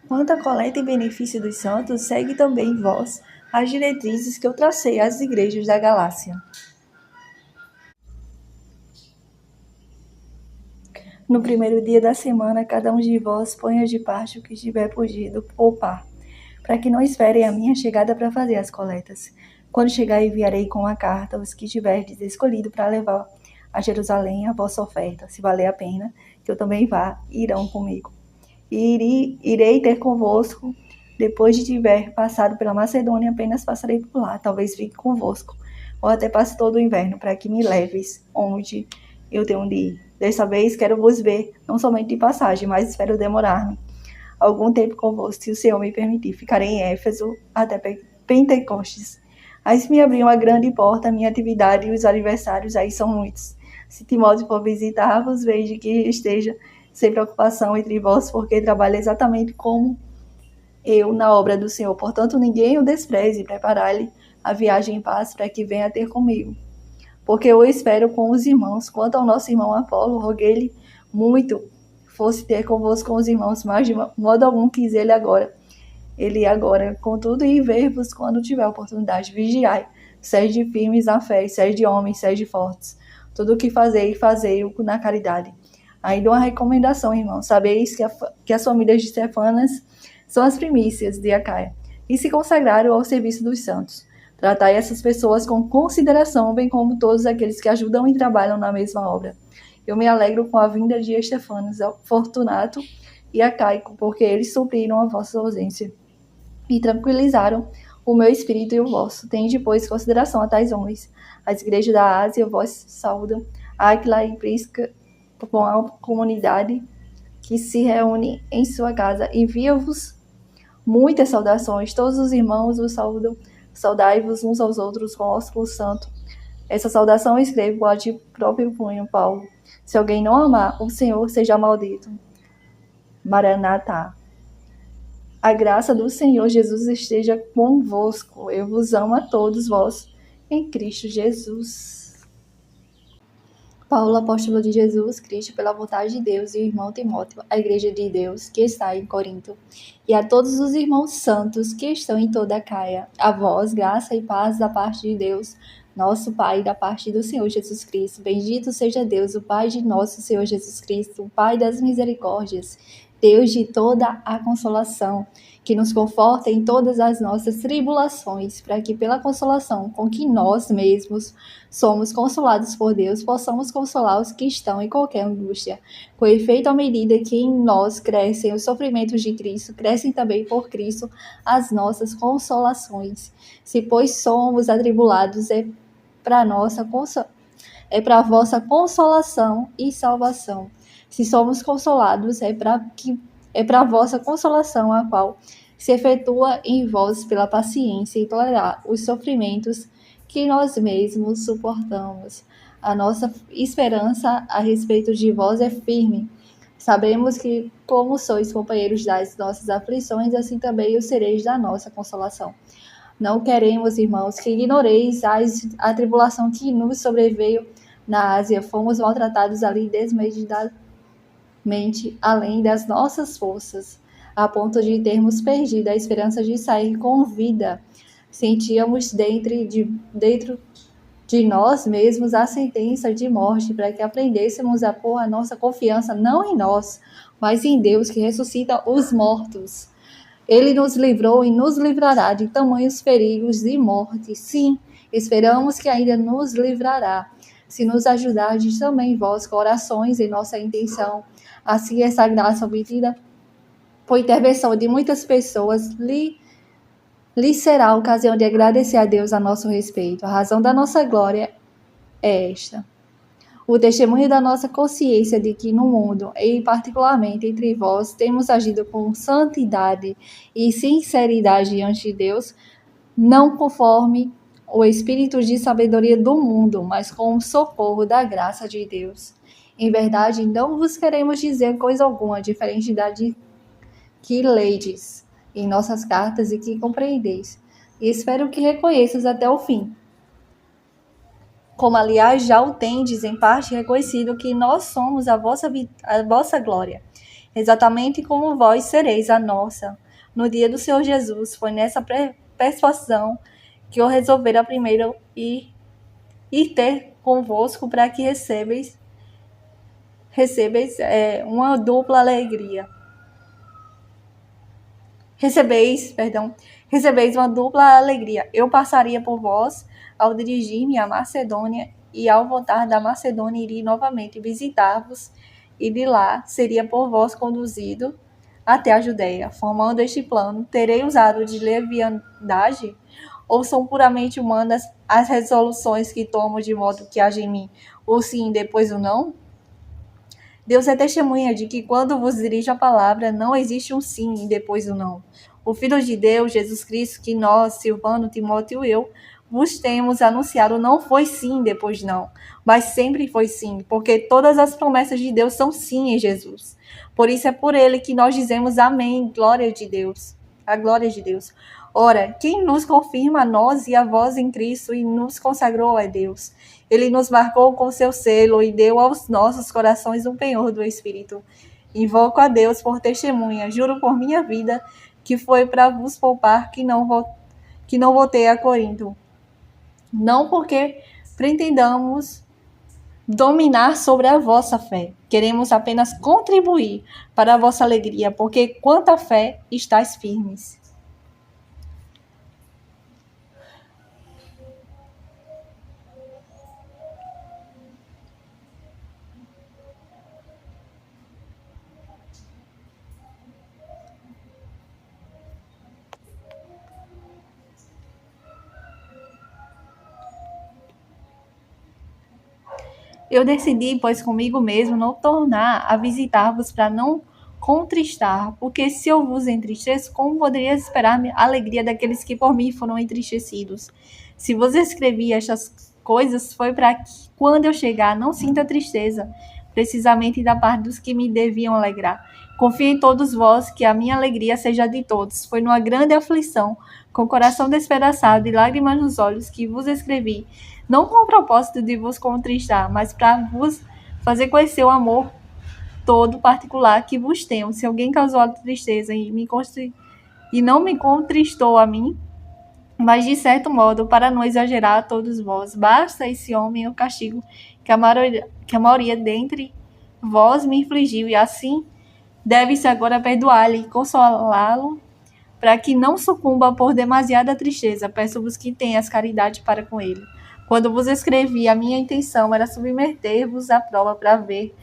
Quanto à coleta em benefício dos santos, segue também vós as diretrizes que eu tracei às igrejas da Galácia. No primeiro dia da semana, cada um de vós ponha de parte o que estiver podido poupar, para que não esperem a minha chegada para fazer as coletas. Quando chegar, enviarei com a carta os que tiverdes escolhido para levar a Jerusalém a vossa oferta. Se valer a pena, que eu também vá, irão comigo. E irei ter convosco, depois de tiver passado pela Macedônia, apenas passarei por lá, talvez fique convosco, ou até passe todo o inverno, para que me leves onde eu tenho de ir. Desta vez quero vos ver, não somente de passagem, mas espero demorar-me algum tempo convosco, se o Senhor me permitir. Ficarei em Éfeso até Pentecostes. Aí se me abriu uma grande porta, a minha atividade e os aniversários aí são muitos. Se Timóteo for visitar-vos, veja que esteja sem preocupação entre vós, porque trabalha exatamente como eu na obra do Senhor. Portanto, ninguém o despreze, preparar-lhe a viagem em paz para que venha ter comigo. Porque eu espero com os irmãos. Quanto ao nosso irmão Apolo, roguei-lhe muito fosse ter convosco com os irmãos, mas de modo algum quis ele agora, contudo, e ver-vos quando tiver oportunidade. Vigiai, sede firmes na fé, sede homens, sede fortes. Tudo o que fazei-o na caridade. Ainda uma recomendação, irmãos. Sabeis que as famílias de Stefanas são as primícias de Acaia, e se consagraram ao serviço dos santos. Tratai essas pessoas com consideração, bem como todos aqueles que ajudam e trabalham na mesma obra. Eu me alegro com a vinda de Estefanas, Fortunato e Acaico, porque eles supriram a vossa ausência e tranquilizaram o meu espírito e o vosso. Tende, pois, consideração a tais homens. As igrejas da Ásia vós saúdam, Áquila e Prisca, com a comunidade que se reúne em sua casa. Envia-vos muitas saudações. Todos os irmãos vos saúdam. Saudai-vos uns aos outros com ósculo santo. Essa saudação eu escrevo a de próprio punho, Paulo. Se alguém não amar o Senhor, seja maldito. Maranatá. A graça do Senhor Jesus esteja convosco. Eu vos amo a todos vós em Cristo Jesus. Paulo, apóstolo de Jesus Cristo, pela vontade de Deus, e o irmão Timóteo, a igreja de Deus que está em Corinto, e a todos os irmãos santos que estão em toda a Caia. A vós, graça e paz da parte de Deus, nosso Pai, da parte do Senhor Jesus Cristo. Bendito seja Deus, o Pai de nosso Senhor Jesus Cristo, o Pai das misericórdias, Deus de toda a consolação, que nos conforta em todas as nossas tribulações, para que pela consolação com que nós mesmos somos consolados por Deus, possamos consolar os que estão em qualquer angústia. Com efeito, à medida que em nós crescem os sofrimentos de Cristo, crescem também por Cristo as nossas consolações. Se, pois, somos atribulados, é para a vossa consolação e salvação. Se somos consolados, é para a vossa consolação, a qual se efetua em vós pela paciência e tolerar os sofrimentos que nós mesmos suportamos. A nossa esperança a respeito de vós é firme. Sabemos que, como sois companheiros das nossas aflições, assim também o sereis da nossa consolação. Não queremos, irmãos, que ignoreis a tribulação que nos sobreveio na Ásia. Fomos maltratados ali desmedidamente, além das nossas forças, a ponto de termos perdido a esperança de sair com vida. Sentíamos dentro de nós mesmos a sentença de morte, para que aprendêssemos a pôr a nossa confiança não em nós, mas em Deus, que ressuscita os mortos. Ele nos livrou e nos livrará de tamanhos perigos e morte. Sim, esperamos que ainda nos livrará, se nos ajudardes também vós com orações em nossa intenção. Assim, essa graça obtida por intervenção de muitas pessoas lhe será a ocasião de agradecer a Deus a nosso respeito. A razão da nossa glória é esta: o testemunho da nossa consciência de que no mundo, e particularmente entre vós, temos agido com santidade e sinceridade diante de Deus, não conforme o espírito de sabedoria do mundo, mas com o socorro da graça de Deus. Em verdade, não vos queremos dizer coisa alguma diferente da de que leides em nossas cartas e que compreendeis, e espero que reconheças até o fim, como aliás já o tendes em parte reconhecido, que nós somos a vossa glória. exatamente como vós sereis a nossa. No dia do Senhor Jesus, foi nessa persuasão que eu resolvera primeiro ir ter convosco para que recebeis uma dupla alegria. Recebeis uma dupla alegria. Eu passaria por vós ao dirigir-me à Macedônia, e ao voltar da Macedônia iria novamente visitar-vos, e de lá seria por vós conduzido até a Judéia. Formando este plano, terei usado de leviandade? Ou são puramente humanas as resoluções que tomo, de modo que haja em mim o sim e depois o não? Deus é testemunha de que quando vos dirijo a palavra, não existe um sim e depois o não. O Filho de Deus, Jesus Cristo, que nós, Silvano, Timóteo e eu, vos temos anunciado, não foi sim depois não, mas sempre foi sim, porque todas as promessas de Deus são sim em Jesus. Por isso é por ele que nós dizemos amém, glória de Deus, a glória de Deus. Ora, quem nos confirma a nós e a vós em Cristo e nos consagrou é Deus. Ele nos marcou com seu selo e deu aos nossos corações um penhor do Espírito. Invoco a Deus por testemunha, juro por minha vida, que foi para vos poupar que não voltei a Corinto. Não porque pretendamos dominar sobre a vossa fé. Queremos apenas contribuir para a vossa alegria, porque quanto à fé, estáis firmes. Eu decidi, pois comigo mesmo, não tornar a visitar-vos para não contristar, porque se eu vos entristeço, como poderias esperar a alegria daqueles que por mim foram entristecidos? Se vos escrevi estas coisas, foi para que, quando eu chegar, não sinta tristeza, precisamente da parte dos que me deviam alegrar. Confio em todos vós, que a minha alegria seja de todos. Foi numa grande aflição, com o coração despedaçado e lágrimas nos olhos, que vos escrevi, não com o propósito de vos contristar, mas para vos fazer conhecer o amor todo particular que vos tenho. Se alguém causou a tristeza e não me contristou a mim, mas de certo modo, para não exagerar a todos vós, basta esse homem o castigo que a maioria dentre vós me infligiu, e assim deve-se agora perdoar-lhe e consolá-lo, para que não sucumba por demasiada tristeza. Peço-vos que tenhas caridade para com ele. Quando vos escrevi, a minha intenção era submeter-vos à prova para ver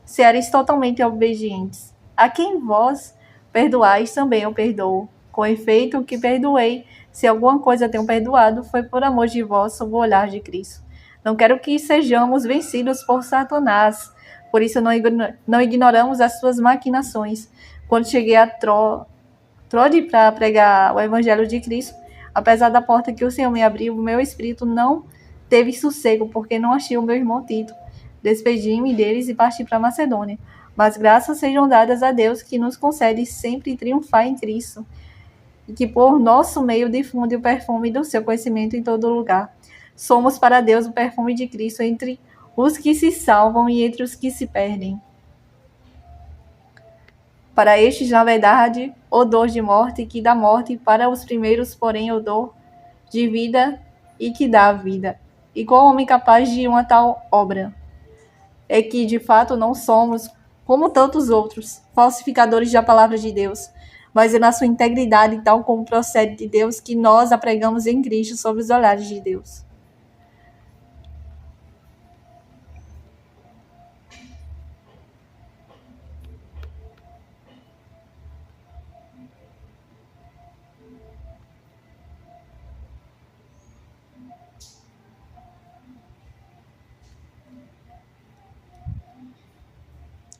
se erais totalmente obedientes. A quem vós perdoais, também eu perdoo. Com efeito, o que perdoei, se alguma coisa tenho perdoado, foi por amor de vós, sob o olhar de Cristo. Não quero que sejamos vencidos por Satanás, por isso não ignoramos as suas maquinações. Quando cheguei a Trode para pregar o Evangelho de Cristo, apesar da porta que o Senhor me abriu, o meu espírito não teve sossego, porque não achei o meu irmão Tito. Despedi-me deles e parti para Macedônia. Mas graças sejam dadas a Deus, que nos concede sempre triunfar em Cristo, e que por nosso meio difunde o perfume do seu conhecimento em todo lugar. Somos para Deus o perfume de Cristo entre os que se salvam e entre os que se perdem. Para estes, na verdade, odor de morte e que dá morte, para os primeiros, porém, odor de vida e que dá a vida. E qual homem capaz de uma tal obra? É que, de fato, não somos, como tantos outros, falsificadores da palavra de Deus, mas é na sua integridade, tal como procede de Deus, que nós a pregamos em Cristo sob os olhares de Deus.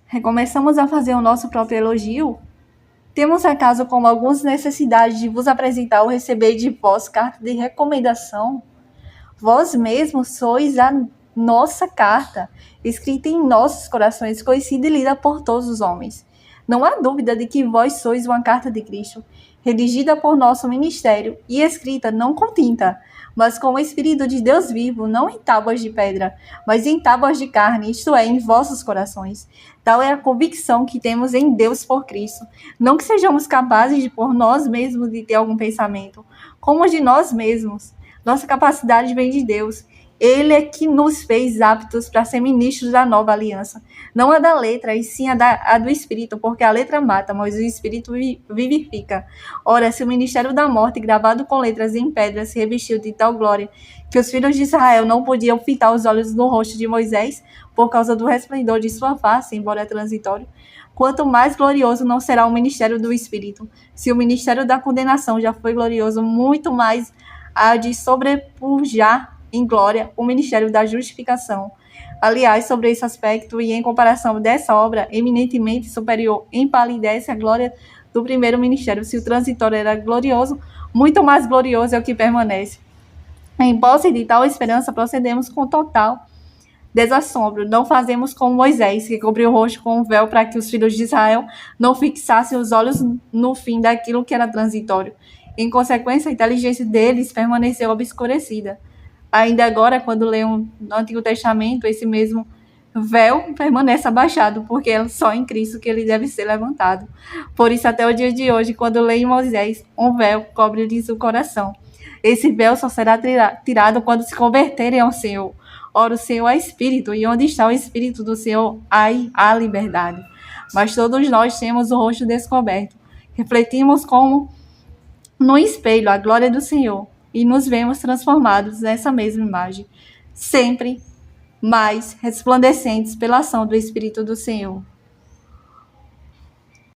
Recomeçamos a fazer o nosso próprio elogio? Temos acaso como algumas necessidades de vos apresentar ou receber de vós carta de recomendação? Vós mesmos sois a nossa carta, escrita em nossos corações, conhecida e lida por todos os homens. Não há dúvida de que vós sois uma carta de Cristo, redigida por nosso ministério e escrita não com tinta, mas com o Espírito de Deus vivo, não em tábuas de pedra, mas em tábuas de carne, isto é, em vossos corações. Tal é a convicção que temos em Deus por Cristo. Não que sejamos capazes de por nós mesmos de ter algum pensamento, como de nós mesmos. Nossa capacidade vem de Deus. Ele é que nos fez aptos para ser ministros da nova aliança. Não a da letra, e sim a do Espírito, porque a letra mata, mas o Espírito vivifica. Ora, se o ministério da morte, gravado com letras em pedra, se revestiu de tal glória, que os filhos de Israel não podiam fitar os olhos no rosto de Moisés, por causa do resplendor de sua face, embora transitório, quanto mais glorioso não será o ministério do Espírito. Se o ministério da condenação já foi glorioso, muito mais há de sobrepujar em glória o ministério da justificação. Aliás, sobre esse aspecto e em comparação dessa obra eminentemente superior, empalidece a glória do primeiro ministério. Se o transitório era glorioso, muito mais glorioso é o que permanece. Em posse de tal esperança, procedemos com total desassombro. Não fazemos como Moisés, que cobriu o rosto com um véu para que os filhos de Israel não fixassem os olhos no fim daquilo que era transitório. Em consequência, a inteligência deles permaneceu obscurecida. Ainda agora, quando leio no Antigo Testamento, esse mesmo véu permanece abaixado, porque é só em Cristo que ele deve ser levantado. Por isso, até o dia de hoje, quando leio Moisés, um véu cobre-lhes o coração. Esse véu só será tirado quando se converterem ao Senhor. Ora, o Senhor é Espírito, e onde está o Espírito do Senhor, aí há liberdade. Mas todos nós temos o rosto descoberto. Refletimos como no espelho a glória do Senhor, e nos vemos transformados nessa mesma imagem, sempre mais resplandecentes pela ação do Espírito do Senhor.